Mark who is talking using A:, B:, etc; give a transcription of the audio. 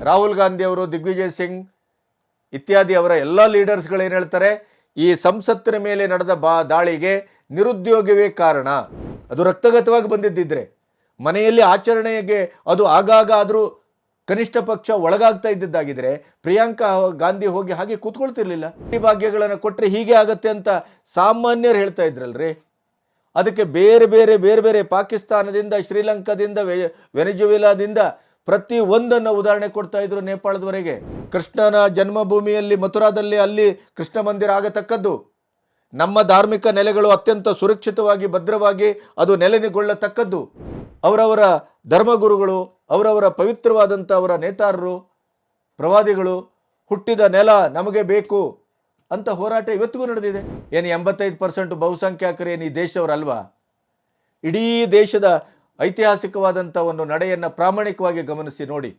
A: ರಾಹುಲ್ ಗಾಂಧಿ ಅವರು, ದಿಗ್ವಿಜಯ್ ಸಿಂಗ್ ಇತ್ಯಾದಿ ಅವರ ಎಲ್ಲ ಲೀಡರ್ಸ್ಗಳು ಏನು ಹೇಳ್ತಾರೆ, ಈ ಸಂಸತ್ತಿನ ಮೇಲೆ ನಡೆದ ದಾಳಿಗೆ ನಿರುದ್ಯೋಗವೇ ಕಾರಣ. ಅದು ರಕ್ತಗತವಾಗಿ ಬಂದಿದ್ದಿದ್ರೆ ಮನೆಯಲ್ಲಿ ಆಚರಣೆಗೆ ಅದು ಆಗಾಗ ಆದರೂ ಕನಿಷ್ಠ ಪಕ್ಷ ಒಳಗಾಗ್ತಾ ಇದ್ದಿದ್ದಾಗಿದ್ರೆ ಪ್ರಿಯಾಂಕಾ ಗಾಂಧಿ ಹೋಗಿ ಹಾಗೆ ಕೂತ್ಕೊಳ್ತಿರ್ಲಿಲ್ಲ. ಈ ಭಾಗ್ಯಗಳನ್ನು ಕೊಟ್ಟರೆ ಹೀಗೆ ಆಗತ್ತೆ ಅಂತ ಸಾಮಾನ್ಯರು ಹೇಳ್ತಾ ಇದ್ರಲ್ರಿ. ಅದಕ್ಕೆ ಬೇರೆ ಬೇರೆ ಪಾಕಿಸ್ತಾನದಿಂದ, ಶ್ರೀಲಂಕಾದಿಂದ, ವೆನೆಜುವೆಲಾದಿಂದ ಪ್ರತಿ ಒಂದನ್ನು ಉದಾಹರಣೆ ಕೊಡ್ತಾ ಇದ್ರು. ನೇಪಾಳದವರೆಗೆ ಕೃಷ್ಣನ ಜನ್ಮಭೂಮಿಯಲ್ಲಿ ಮಥುರಾದಲ್ಲಿ ಅಲ್ಲಿ ಕೃಷ್ಣ ಮಂದಿರ ಆಗತಕ್ಕದ್ದು. ನಮ್ಮ ಧಾರ್ಮಿಕ ನೆಲೆಗಳು ಅತ್ಯಂತ ಸುರಕ್ಷಿತವಾಗಿ ಭದ್ರವಾಗಿ ಅದು ನೆಲೆಗೊಳ್ಳತಕ್ಕದ್ದು. ಅವರವರ ಧರ್ಮಗುರುಗಳು, ಅವರವರ ಪವಿತ್ರವಾದಂಥ ಅವರ ನೇತಾರರು, ಪ್ರವಾದಿಗಳು ಹುಟ್ಟಿದ ನೆಲ ನಮಗೆ ಬೇಕು ಅಂತ ಹೋರಾಟ ಇವತ್ತಿಗೂ ನಡೆದಿದೆ. ಏನು 85% ಬಹುಸಂಖ್ಯಾತರು ಏನು ಈ ದೇಶದವರಲ್ವಾ? ಇಡೀ ದೇಶದ ಐತಿಹಾಸಿಕವಾದಂಥ ಒಂದು ನಡೆಯನ್ನು ಪ್ರಾಮಾಣಿಕವಾಗಿ ಗಮನಿಸಿ ನೋಡಿ.